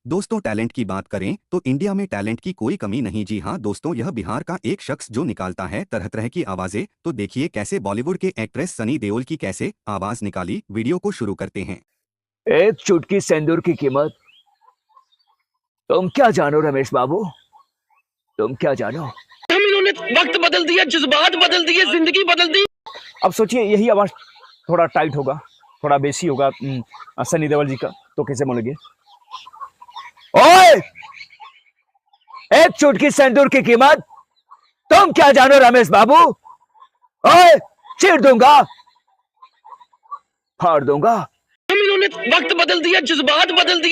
दोस्तों टैलेंट की बात करें तो इंडिया में टैलेंट की कोई कमी नहीं। जी हाँ दोस्तों, यह बिहार का एक शख्स जो निकालता है तरह तरह की आवाजें। तो देखिए कैसे बॉलीवुड के एक्ट्रेस सनी देओल की कैसे आवाज निकाली। वीडियो को शुरू करते हैं। एक चुटकी सिंदूर की कीमत तुम क्या जानो रमेश बाबू। तुम क्या जानो। हम इन्होंने वक्त बदल दिया, जज्बात बदल दिए, जिंदगी बदल दी। अब सोचिए यही आवाज थोड़ा टाइट होगा, थोड़ा बेसी होगा सनी देओल जी का, तो कैसे बोलेंगे? ओए, एक चुटकी सिंदूर की कीमत तुम क्या जानो रमेश बाबू। ओए, चीर दूंगा, फाड़ दूंगा। हम इन्होंने वक्त बदल दिया, जज्बात बदल दिए।